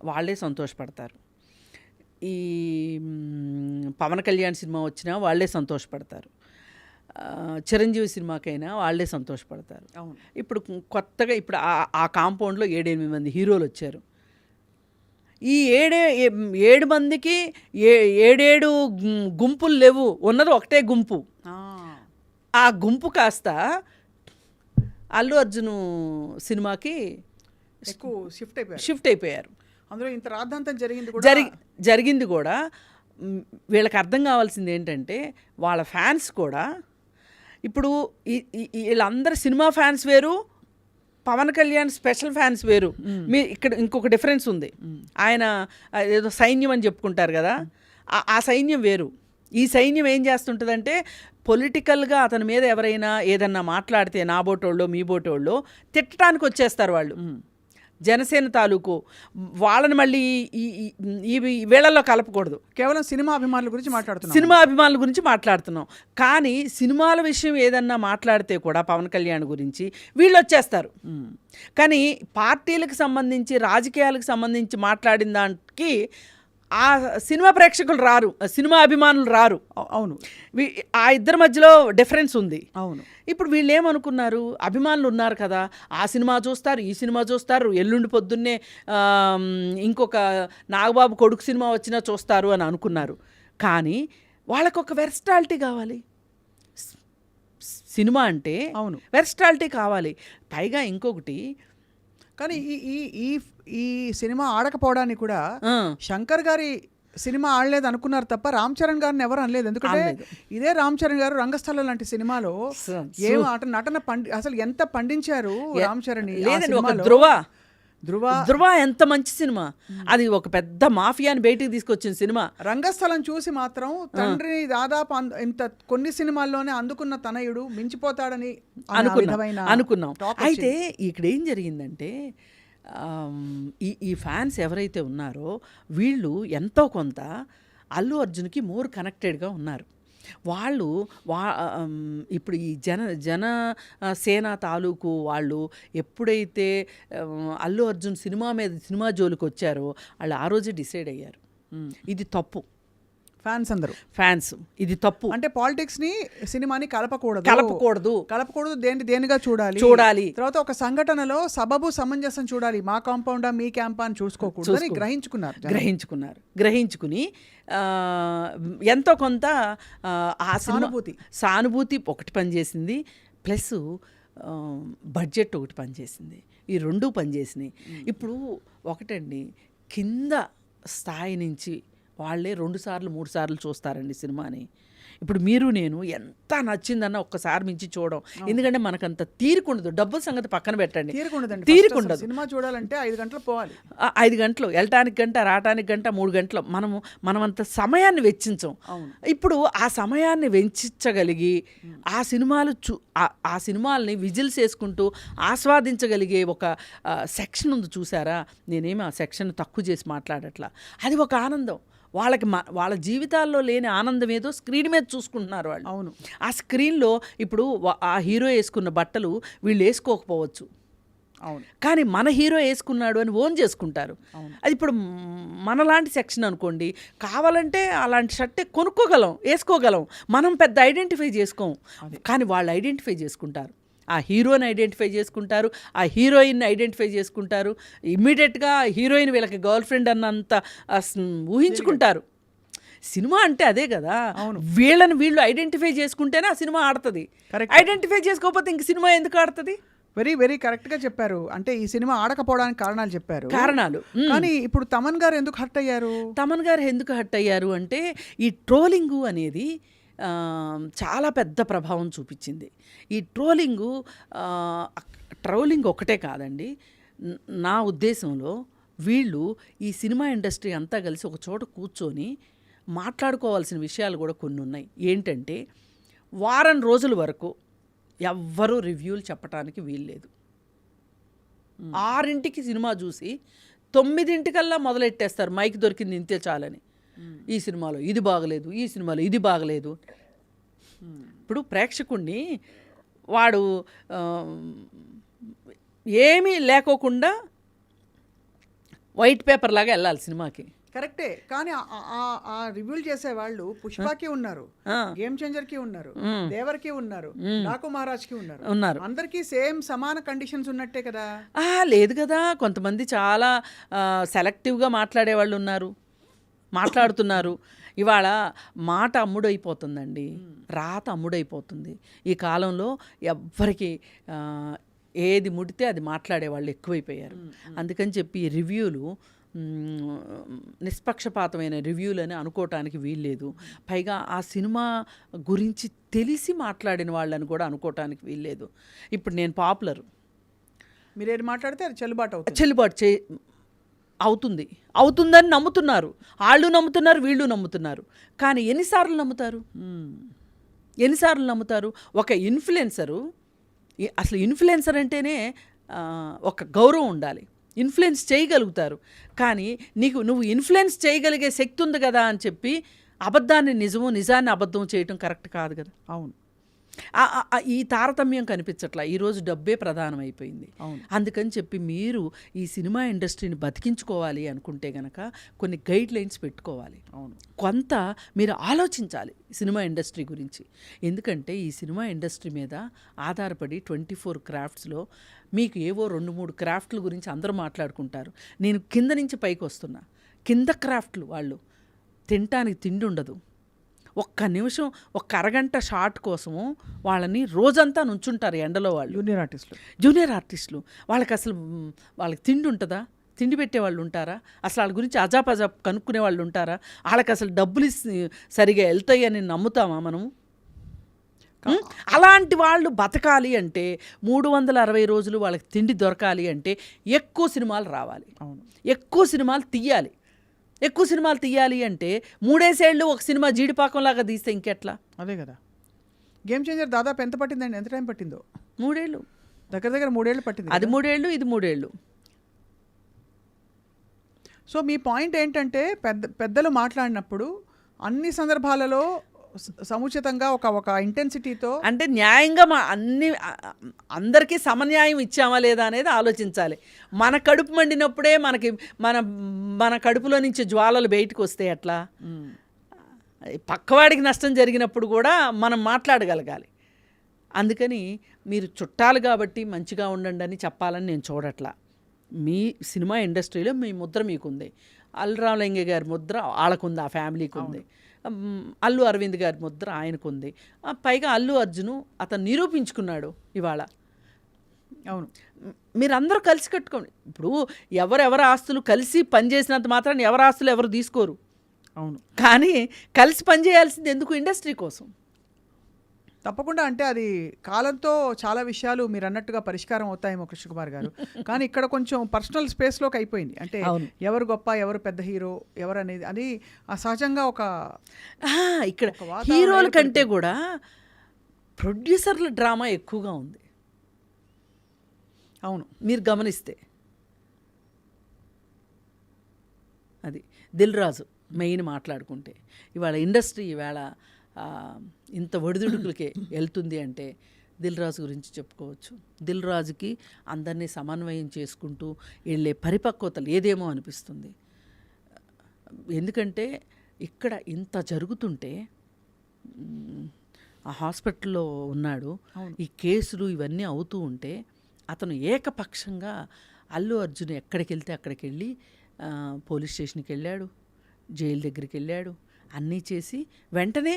వాళ్ళే సంతోషపడతారు, ఈ పవన్ కళ్యాణ్ సినిమా వచ్చినా వాళ్ళే సంతోషపడతారు, చిరంజీవి సినిమాకైనా వాళ్ళే సంతోషపడతారు. ఇప్పుడు కొత్తగా ఇప్పుడు ఆ కాంపౌండ్లో 7-8 మంది హీరోలు వచ్చారు. ఈ 7 మందికి 7 గుంపులు లేవు, ఉన్నది ఒకటే గుంపు. ఆ గుంపు కాస్త అల్లు అర్జున్ సినిమాకి ఎక్కువ షిఫ్ట్ అయిపోయారు. అందులో ఇంత రాద్ధాంతం జరిగింది కూడా. వీళ్ళకి అర్థం కావాల్సింది ఏంటంటే వాళ్ళ ఫ్యాన్స్ కూడా ఇప్పుడు వీళ్ళందరూ సినిమా ఫ్యాన్స్ వేరు, పవన్ కళ్యాణ్ స్పెషల్ ఫ్యాన్స్ వేరు. మీ ఇక్కడ ఇంకొక డిఫరెన్స్ ఉంది. ఆయన ఏదో సైన్యం అని చెప్పుకుంటారు కదా, ఆ సైన్యం వేరు. ఈ సైన్యం ఏం చేస్తుంటుందంటే పొలిటికల్గా అతని మీద ఎవరైనా ఏదన్నా మాట్లాడితే నా బోటోళ్ళు మీ బోటోళ్ళు తిట్టడానికి వచ్చేస్తారు వాళ్ళు. జనసేన తాలూకు వాళ్ళని మళ్ళీ ఈ వేళల్లో కలపకూడదు. కేవలం సినిమా అభిమానుల గురించి మాట్లాడుతున్నాం. కానీ సినిమాల విషయం ఏదన్నా మాట్లాడితే కూడా పవన్ కళ్యాణ్ గురించి వీళ్ళు వచ్చేస్తారు. కానీ పార్టీలకు సంబంధించి రాజకీయాలకు సంబంధించి మాట్లాడిన దానికి ఆ సినిమా ప్రేక్షకులు రారు, సినిమా అభిమానులు రారు. అవును, ఆ ఇద్దరి మధ్యలో డిఫరెన్స్ ఉంది. అవును. ఇప్పుడు వీళ్ళు ఏమనుకున్నారు, అభిమానులు ఉన్నారు కదా, ఆ సినిమా చూస్తారు, ఈ సినిమా చూస్తారు, ఎల్లుండి పొద్దున్నే ఇంకొక నాగబాబు కొడుకు సినిమా వచ్చినా చూస్తారు అని అనుకున్నారు. కానీ వాళ్ళకు ఒక వెర్స్టాలిటీ కావాలి. సినిమా అంటే అవును, వెర్స్టాలిటీ కావాలి. పైగా ఇంకొకటి, కానీ ఈ సినిమా ఆడకపోవడానికి కూడా శంకర్ గారి సినిమా ఆడలేదు అనుకున్నారు తప్ప రామ్ చరణ్ గారిని ఎవరు అనలేదు. ఎందుకంటే ఇదే రామ్ చరణ్ గారు రంగస్థలం లాంటి సినిమాలో ఏం నటన అసలు ఎంత పండించారు రామ్ చరణ్. ధృవ ఎంత మంచి సినిమా అది, ఒక పెద్ద మాఫియాని బయటికి తీసుకొచ్చిన సినిమా. రంగస్థలం చూసి మాత్రం తండ్రిని దాదాపు ఇంత కొన్ని సినిమాల్లోనే అందుకున్న తనయుడు మించిపోతాడని అనుకున్నాం. అయితే ఇక్కడ ఏం జరిగిందంటే ఈ ఫ్యాన్స్ ఎవరైతే ఉన్నారో వీళ్ళు ఎంతో కొంత అల్లు అర్జున్కి మోర్ కనెక్టెడ్గా ఉన్నారు. వాళ్ళు ఇప్పుడు ఈ జనసేన తాలూకు వాళ్ళు ఎప్పుడైతే అల్లు అర్జున్ సినిమా జోలికి వచ్చారో వాళ్ళు ఆ రోజే డిసైడ్ అయ్యారు ఇది తప్పు. ఫ్యాన్స్ ఇది తప్పు అంటే పాలిటిక్స్ ని సినిమాని కలపకూడదు దేనిగా చూడాలి. తర్వాత ఒక సంఘటనలో సబబు సమంజసం చూడాలి, మా కాంపౌండా మీ క్యాంపా అని చూసుకోకూడదు గ్రహించుకుని ఎంతో కొంత ఆ సానుభూతి ఒకటి పనిచేసింది, ప్లస్ బడ్జెట్ ఒకటి పనిచేసింది. ఈ రెండు పనిచేసినాయి. ఇప్పుడు ఒకటండి, కింద స్థాయి నుంచి వాళ్ళే 2 సార్లు 3 సార్లు చూస్తారండి సినిమాని. ఇప్పుడు మీరు నేను ఎంత నచ్చిందన్న ఒక్కసారి మించి చూడడం, ఎందుకంటే మనకంత తీరుకుండదు. డబ్బుల సంగతి పక్కన పెట్టండి, తీరుకుండదు. సినిమా చూడాలంటే 5 గంటలు పోవాలి, 5 గంటలు వెళ్ళటానికి గంట, రావటానికి గంట, 3 గంటలు మనం అంత సమయాన్ని వెచ్చించం. ఇప్పుడు ఆ సమయాన్ని వెచ్చించగలిగి ఆ సినిమాల్ని విజిల్స్ వేసుకుంటూ ఆస్వాదించగలిగే ఒక సెక్షన్ ఉంది చూసారా. నేనేమి ఆ సెక్షన్ తక్కువ చేసి మాట్లాడట్లా, అది ఒక ఆనందం. వాళ్ళ జీవితాల్లో లేని ఆనందం ఏదో స్క్రీన్ మీద చూసుకుంటున్నారు వాళ్ళు. అవును, ఆ స్క్రీన్లో ఇప్పుడు ఆ హీరో వేసుకున్న బట్టలు వీళ్ళు వేసుకోకపోవచ్చు, అవును, కానీ మన హీరో వేసుకున్నాడు అని ఓన్ చేసుకుంటారు. అది ఇప్పుడు మనలాంటి సెక్షన్ అనుకోండి, కావాలంటే అలాంటి షర్టే కొనుక్కోగలం, వేసుకోగలం, మనం పెద్ద ఐడెంటిఫై చేసుకోం. కానీ వాళ్ళు ఐడెంటిఫై చేసుకుంటారు, ఆ హీరోని ఐడెంటిఫై చేసుకుంటారు, ఆ హీరోయిన్ని ఐడెంటిఫై చేసుకుంటారు. ఇమ్మీడియట్గా హీరోయిన్ వీళ్ళకి గర్ల్ ఫ్రెండ్ అన్నంత ఊహించుకుంటారు. సినిమా అంటే అదే కదా, వీళ్ళు ఐడెంటిఫై చేసుకుంటేనే ఆ సినిమా ఆడుతుంది. ఐడెంటిఫై చేసుకోకపోతే ఇంక సినిమా ఎందుకు ఆడుతుంది? వెరీ వెరీ కరెక్ట్గా చెప్పారు. అంటే ఈ సినిమా ఆడకపోవడానికి కారణాలు చెప్పారు. కానీ ఇప్పుడు తమన్ గారు ఎందుకు హర్ట్ అయ్యారు అంటే ఈ ట్రోలింగు అనేది చాలా పెద్ద ప్రభావం చూపించింది. ఈ ట్రోలింగ్ ఒకటే కాదండి, నా ఉద్దేశంలో వీళ్ళు ఈ సినిమా ఇండస్ట్రీ అంతా కలిసి ఒక చోట కూర్చొని మాట్లాడుకోవాల్సిన విషయాలు కూడా కొన్ని ఉన్నాయి. ఏంటంటే వారం రోజుల వరకు ఎవ్వరూ రివ్యూలు చెప్పడానికి వీల్లేదు. 6ంటికి సినిమా చూసి 9ంటికల్లా మొదలెట్టేస్తారు, మైక్ దొరికింది ఇంతే చాలని. ఈ సినిమాలో ఇది బాగలేదు, ఈ సినిమాలో ఇది బాగలేదు. ఇప్పుడు ప్రేక్షకుడిని వాడు ఏమీ లేకోకుండా వైట్ పేపర్ లాగా వెళ్ళాలి సినిమాకి. కరెక్టే, కానీ ఆ రివ్యూలు చేసే వాళ్ళు పుష్పకి ఉన్నారు, గేమ్ చేంజర్ కి ఉన్నారు, దేవర్కి ఉన్నారు, డాకు మహారాజ్ కి ఉన్నారు. అందరికీ సేమ్ సమాన కండిషన్స్ ఉన్నట్టే కదా. లేదు కదా, కొంతమంది చాలా సెలెక్టివ్గా మాట్లాడే వాళ్ళు ఉన్నారు, మాట్లాడుతున్నారు. ఇవాళ మాట అమ్ముడైపోతుందండి, రాత అమ్ముడైపోతుంది ఈ కాలంలో. ఎవ్వరికి ఏది ముడితే అది మాట్లాడే వాళ్ళు ఎక్కువైపోయారు. అందుకని చెప్పి రివ్యూలు నిష్పక్షపాతమైన రివ్యూలు అని అనుకోవటానికి వీల్లేదు. పైగా ఆ సినిమా గురించి తెలిసి మాట్లాడిన వాళ్ళని కూడా అనుకోవటానికి వీల్లేదు. ఇప్పుడు నేను పాపులర్, మీరేది మాట్లాడితే అది చెల్లుబాటు అవుతుందని నమ్ముతున్నారు, వాళ్ళు నమ్ముతున్నారు, వీళ్ళు నమ్ముతున్నారు. కానీ ఎన్నిసార్లు నమ్ముతారు? ఒక ఇన్ఫ్లుయెన్సరు, అసలు ఇన్ఫ్లుయెన్సర్ అంటేనే ఒక గౌరవం ఉండాలి, ఇన్ఫ్లుయెన్స్ చేయగలుగుతారు. కానీ నువ్వు ఇన్ఫ్లుయెన్స్ చేయగలిగే శక్తి ఉంది కదా అని చెప్పి అబద్ధాన్ని నిజము, నిజాన్ని అబద్ధం చేయటం కరెక్ట్ కాదు కదా. అవును, ఈ తారతమ్యం కనిపించట్లా. ఈరోజు డబ్బే ప్రధానమైపోయింది. అందుకని చెప్పి మీరు ఈ సినిమా ఇండస్ట్రీని బతికించుకోవాలి అనుకుంటే గనక కొన్ని గైడ్ లైన్స్ పెట్టుకోవాలి. కొంత మీరు ఆలోచించాలి సినిమా ఇండస్ట్రీ గురించి. ఎందుకంటే ఈ సినిమా ఇండస్ట్రీ మీద ఆధారపడి 24 క్రాఫ్ట్స్లో మీకు ఏవో 2-3 క్రాఫ్ట్ల గురించి అందరూ మాట్లాడుకుంటారు. నేను కింద నుంచి పైకి వస్తున్నా, కింద క్రాఫ్ట్లు వాళ్ళు తినటానికి తిండి ఉండదు. ఒక్క నిమిషం, ఒక్క అరగంట షాట్ కోసము వాళ్ళని రోజంతా నుంచుంటారు ఎండలో వాళ్ళు. జూనియర్ ఆర్టిస్టులు వాళ్ళకి తిండి ఉంటుందా? తిండి పెట్టేవాళ్ళు ఉంటారా? అసలు వాళ్ళ గురించి అజాపజాప్ కనుక్కునే వాళ్ళు ఉంటారా? వాళ్ళకి అసలు డబ్బులు సరిగా వెళ్తాయి అని నమ్ముతామా మనము? అలాంటి వాళ్ళు బతకాలి అంటే 360 రోజులు వాళ్ళకి తిండి దొరకాలి అంటే ఎక్కువ సినిమాలు రావాలి, ఎక్కువ సినిమాలు తీయాలి. ఎక్కువ సినిమాలు తీయాలి అంటే 3 ఏళ్ళు ఒక సినిమా జీడిపాకంలాగా తీస్తే ఇంకెట్లా? అదే కదా. గేమ్ చేంజర్ దాదాపు ఎంత పట్టిందండి? ఎంత టైం పట్టిందో? 3 ఏళ్ళు, దగ్గర 3 ఏళ్ళు పట్టింది. అది 3 ఏళ్ళు, ఇది 3 ఏళ్ళు. సో మీ పాయింట్ ఏంటంటే పెద్దలు మాట్లాడినప్పుడు అన్ని సందర్భాలలో సముచితంగా ఒక ఇంటెన్సిటీతో, అంటే న్యాయంగా అందరికీ సమన్యాయం ఇచ్చామా లేదా అనేది ఆలోచించాలి. మన కడుపు మండినప్పుడే మన కడుపులో నుంచి జ్వాలలు బయటకు వస్తే ఎట్లా? పక్కవాడికి నష్టం జరిగినప్పుడు కూడా మనం మాట్లాడగలగాలి. అందుకని మీరు చుట్టాలు కాబట్టి మంచిగా ఉండండి అని చెప్పాలని నేను చూడట్లా. మీ సినిమా ఇండస్ట్రీలో మీ ముద్ర మీకుంది, అల్లు రామలింగ గారి ముద్ర వాళ్ళకుంది, ఆ ఫ్యామిలీకి ఉంది, అల్లు అరవింద్ గారి ముద్ర ఆయనకుంది, పైగా అల్లు అర్జును అతను నిరూపించుకున్నాడు ఇవాళ. అవును, మీరందరూ కలిసి కట్టుకోండి. ఇప్పుడు ఎవరెవరి ఆస్తులు కలిసి పనిచేసినంత మాత్రాన్ని ఎవరి ఆస్తులు ఎవరు తీసుకోరు. అవును, కానీ కలిసి పనిచేయాల్సింది ఎందుకు? ఇండస్ట్రీ కోసం. తప్పకుండా. అంటే అది కాలంతో చాలా విషయాలు మీరు అన్నట్టుగా పరిష్కారం అవుతాయేమో కృష్ణకుమార్ గారు. కానీ ఇక్కడ కొంచెం పర్సనల్ స్పేస్లోకి అయిపోయింది. అంటే ఎవరు గొప్ప, ఎవరు పెద్ద హీరో, ఎవరు అనేది అది సహజంగా ఇక్కడ హీరోల కంటే కూడా ప్రొడ్యూసర్ల డ్రామా ఎక్కువగా ఉంది. అవును, మీరు గమనిస్తే అది దిల్ రాజు మెయిన్ మాట్లాడుకుంటే ఇవాళ ఇండస్ట్రీ ఇవాళ ఇంత ఒడిదుడుకులకే వెళ్తుంది అంటే దిల్ రాజు గురించి చెప్పుకోవచ్చు. దిల్ రాజుకి అందరినీ సమన్వయం చేసుకుంటూ వెళ్ళే పరిపక్వత లేదేమో అనిపిస్తుంది. ఎందుకంటే ఇక్కడ ఇంత జరుగుతుంటే ఆ హాస్పిటల్లో ఉన్నాడు, ఈ కేసులు ఇవన్నీ అవుతూ ఉంటే అతను ఏకపక్షంగా అల్లు అర్జున్ ఎక్కడికి వెళ్తే అక్కడికి వెళ్ళి పోలీస్ స్టేషన్కి వెళ్ళాడు, జైలు దగ్గరికి వెళ్ళాడు, అన్నీ చేసి వెంటనే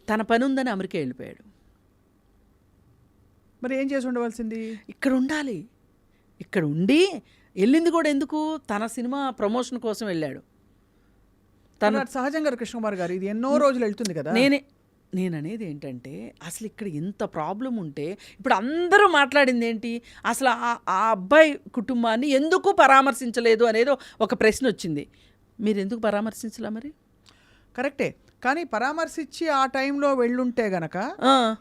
తన పని ఉందని అమెరికా వెళ్ళిపోయాడు. మరి ఏం చేసి ఉండవలసింది? ఇక్కడ ఉండాలి. ఇక్కడ ఉండి వెళ్ళింది కూడా ఎందుకు? తన సినిమా ప్రమోషన్ కోసం వెళ్ళాడు. తన సహజంగా కృష్ణకుమార్ గారు ఇది ఎన్నో రోజులు వెళ్తుంది కదా. నేను అనేది ఏంటంటే అసలు ఇక్కడ ఇంత ప్రాబ్లం ఉంటే ఇప్పుడు అందరూ మాట్లాడింది ఏంటి? అసలు ఆ అబ్బాయి కుటుంబాన్ని ఎందుకు పరామర్శించలేదు అనేది ఒక ప్రశ్న వచ్చింది. మీరు ఎందుకు పరామర్శించలే? మరి కరెక్టే, కానీ పరామర్శించి ఆ టైంలో వెళ్ళుంటే గనక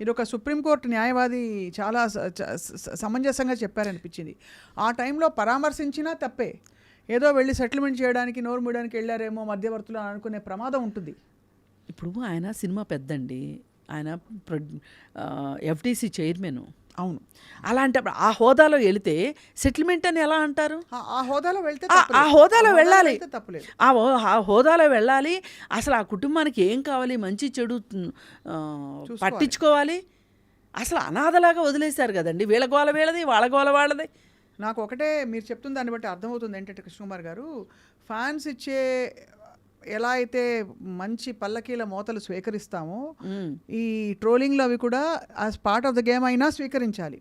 ఇది ఒక సుప్రీంకోర్టు న్యాయవాది చాలా సమంజసంగా చెప్పారనిపించింది. ఆ టైంలో పరామర్శించినా తప్పే, ఏదో వెళ్ళి సెటిల్మెంట్ చేయడానికి నోరు మూయడానికి వెళ్ళారేమో మధ్యవర్తులు అనుకునే ప్రమాదం ఉంటుంది. ఇప్పుడు ఆయన సినిమా పెద్దండి, ఆయన ఎఫ్టీసీ చైర్మన్. అవును. అలాంటప్పుడు ఆ హోదాలో వెళితే సెటిల్మెంట్ అని ఎలా అంటారు? ఆ హోదాలో వెళ్తే ఆ హోదాలో వెళ్ళాలి, తప్పులేదు. ఆ హోదాలో వెళ్ళాలి. అసలు ఆ కుటుంబానికి ఏం కావాలి, మంచి చెడు పట్టించుకోవాలి. అసలు అనాథలాగా వదిలేశారు కదండి. వీళ్ళ గోల వీళ్ళది, వాళ్ళ గోల వాళ్ళది. నాకు ఒకటే మీరు చెప్తున్న దాన్ని బట్టి అర్థమవుతుంది ఏంటంటే కృష్ణకుమార్ గారు, ఫ్యాన్స్ ఇచ్చే ఎలా అయితే మంచి పల్లకీల మోతలు స్వీకరిస్తామో ఈ ట్రోలింగ్లు అవి కూడా as part of the game అయినా స్వీకరించాలి.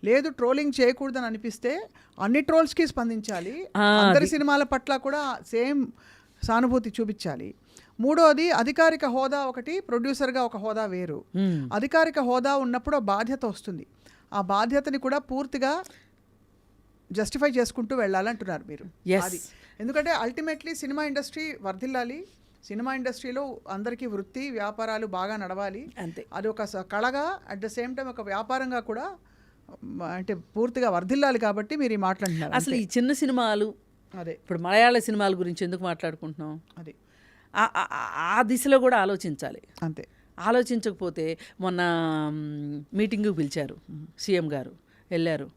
లేదు ట్రోలింగ్ చేయకూడదని అనిపిస్తే అన్ని ట్రోల్స్కి స్పందించాలి. అందరి సినిమాల పట్ల కూడా సేమ్ సానుభూతి చూపించాలి. మూడోది అధికారిక హోదా ఒకటి, ప్రొడ్యూసర్గా ఒక హోదా వేరు. అధికారిక హోదా ఉన్నప్పుడు ఆ బాధ్యత వస్తుంది. ఆ బాధ్యతని కూడా పూర్తిగా జస్టిఫై చేసుకుంటూ వెళ్ళాలంటున్నారు మీరు. అది ఎందుకంటే అల్టిమేట్లీ సినిమా ఇండస్ట్రీ వర్ధిల్లాలి, సినిమా ఇండస్ట్రీలో అందరికీ వృత్తి వ్యాపారాలు బాగా నడవాలి. అంతే. అది ఒక కళగా అట్ ద సేమ్ టైం ఒక వ్యాపారంగా కూడా అంటే పూర్తిగా వర్ధిల్లాలి. కాబట్టి మీరు ఈ మాట్లాడుతున్నారు. అసలు ఈ చిన్న సినిమాలు, అదే ఇప్పుడు మలయాళ సినిమాల గురించి ఎందుకు మాట్లాడుకుంటున్నాం? అది ఆ దిశలో కూడా ఆలోచించాలి. అంతే. ఆలోచించకపోతే మొన్న మీటింగ్కి పిలిచారు సీఎం గారు, వెళ్ళారు.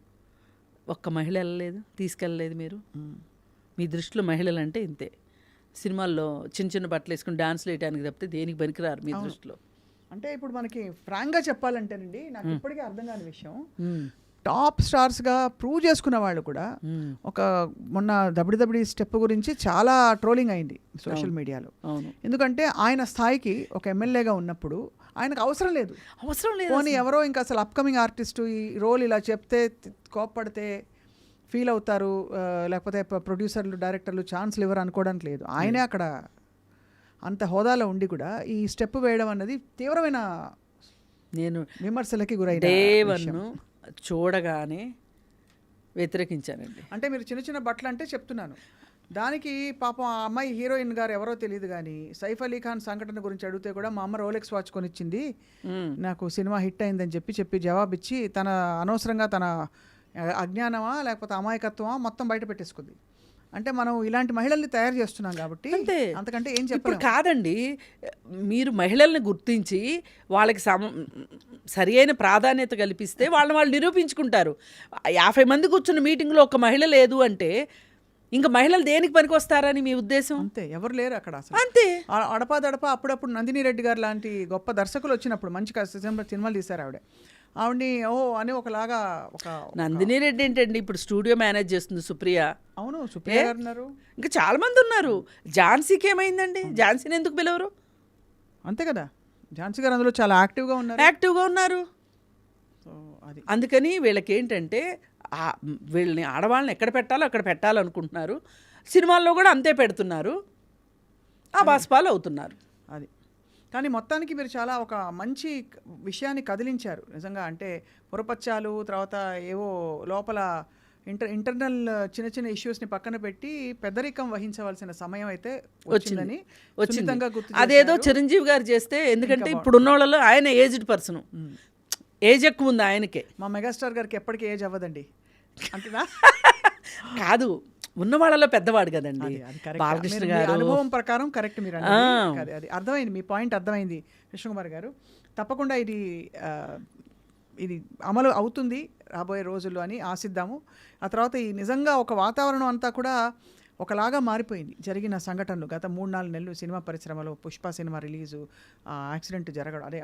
ఒక్క మహిళ వెళ్ళలేదు, తీసుకెళ్ళలేదు. మీరు మీ దృష్టిలో మహిళలు అంటే ఇంతే. సినిమాల్లో చిన్న చిన్న బట్టలు వేసుకుని డాన్స్లు వేయడానికి తప్పితే దేనికి పనికిరారు మీ దృష్టిలో. అంటే ఇప్పుడు మనకి ఫ్రాంక్గా చెప్పాలంటేనండి, నాకు ఇప్పటికీ అర్థం కాని విషయం, టాప్ స్టార్స్గా ప్రూవ్ చేసుకున్న వాళ్ళు కూడా ఒక మొన్న దబడి స్టెప్ గురించి చాలా ట్రోలింగ్ అయింది సోషల్ మీడియాలో. ఎందుకంటే ఆయన స్థాయికి ఒక ఎమ్మెల్యేగా ఉన్నప్పుడు ఆయనకు అవసరం లేదు. పోనీ ఎవరో ఇంకా అసలు అప్కమింగ్ ఆర్టిస్టు ఈ రోల్ ఇలా చెప్తే కోప్పడితే ఫీల్ అవుతారు, లేకపోతే ప్రొడ్యూసర్లు డైరెక్టర్లు ఛాన్స్లు ఇవ్వరు అనుకోవడానికి లేదు. ఆయనే అక్కడ అంత హోదాలో ఉండి కూడా ఈ స్టెప్ వేయడం అన్నది తీవ్రమైన నేను విమర్శలకి గురైన దేవన్ను చూడగానే వ్యతిరేకించానండి. అంటే మీరు చిన్న చిన్న బట్టలు అంటే చెప్తున్నాను. దానికి పాపం ఆ అమ్మాయి హీరోయిన్ గారు ఎవరో తెలియదు కానీ సైఫ్ అలీ ఖాన్ సంఘటన గురించి అడిగితే కూడా మా అమ్మ రోలెక్స్ వాచ్ కొనిచ్చింది, నాకు సినిమా హిట్ అయిందని చెప్పి జవాబిచ్చి తన అనవసరంగా తన అజ్ఞానమా లేకపోతే అమాయకత్వమా మొత్తం బయట పెట్టేసుకుంది. అంటే మనం ఇలాంటి మహిళల్ని తయారు చేస్తున్నాం కాబట్టి అంతకంటే ఏం చెప్పాలి. కాదండి, మీరు మహిళల్ని గుర్తించి వాళ్ళకి సరి అయిన ప్రాధాన్యత కల్పిస్తే వాళ్ళని వాళ్ళు నిరూపించుకుంటారు. 50 మంది కూర్చున్న మీటింగ్లో ఒక మహిళ లేదు అంటే ఇంకా మహిళలు దేనికి పనికి వస్తారని మీ ఉద్దేశం? అంతే, ఎవరు లేరు అక్కడ అసలు. అంతే. అడపాదడప అప్పుడప్పుడు నందిని రెడ్డి గారు లాంటి గొప్ప దర్శకులు వచ్చినప్పుడు మంచి సినిమాలు తీశారు ఆవిడని అని ఒకలాగా ఒక నందిని రెడ్డి ఏంటండి ఇప్పుడు స్టూడియో మేనేజ్ చేస్తుంది సుప్రియ. అవును, సుప్రియ గారు ఉన్నారు, ఇంకా చాలా మంది ఉన్నారు. ఝాన్సీకి ఏమైందండి? ఝాన్సీని ఎందుకు పిలవరు? అంతే కదా, ఝాన్సీ గారు అందులో చాలా యాక్టివ్గా ఉన్నారు. అది అందుకని వీళ్ళకి ఏంటంటే వీళ్ళని ఆడవాళ్ళని ఎక్కడ పెట్టాలో అక్కడ పెట్టాలనుకుంటున్నారు. సినిమాల్లో కూడా అంతే పెడుతున్నారు, ఆ బాస్పాలు అవుతున్నారు. అది కానీ మొత్తానికి మీరు చాలా ఒక మంచి విషయాన్ని కదిలించారు నిజంగా. అంటే పురపచ్చాలు తర్వాత ఏవో లోపల ఇంటర్నల్ చిన్న చిన్న ఇష్యూస్ని పక్కన పెట్టి పెద్దరికం వహించవలసిన సమయం అయితే వచ్చిందని అదేదో చిరంజీవి గారు చేస్తే, ఎందుకంటే ఇప్పుడు ఉన్న వాళ్ళలో ఆయన ఏజ్డ్ పర్సన్, ఏజ్ ఎక్కువ ఉంది ఆయనకే. మా మెగాస్టార్ గారికి ఎప్పటికీ ఏజ్ అవ్వదండి అంతేనా? కాదు, ఉన్న వాళ్ళలో పెద్దవాడు కదండి బాలకృష్ణ గారు. అనుభవం ప్రకారం కరెక్ట్ మీరు అది అర్థమైంది, మీ పాయింట్ అర్థమైంది కృష్ణకుమార్ గారు. తప్పకుండా ఇది అమలు అవుతుంది రాబోయే రోజుల్లో అని ఆశిద్దాము. ఆ తర్వాత ఈ నిజంగా ఒక వాతావరణం అంతా కూడా ఒకలాగా మారిపోయింది. జరిగిన సంఘటనలు గత 3-4 నెలలు సినిమా పరిశ్రమలో పుష్ప సినిమా రిలీజు, యాక్సిడెంట్ జరగడం, అదే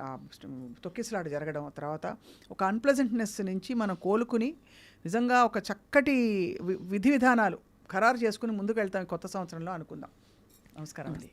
తొక్కిసలాట జరగడం, తర్వాత ఒక అన్ప్లెజెంట్నెస్ నుంచి మనం కోలుకుని నిజంగా ఒక చక్కటి విధి విధానాలు ఖరారు చేసుకుని ముందుకు వెళ్తాం కొత్త సంవత్సరంలో అనుకుందాం. నమస్కారం అండి.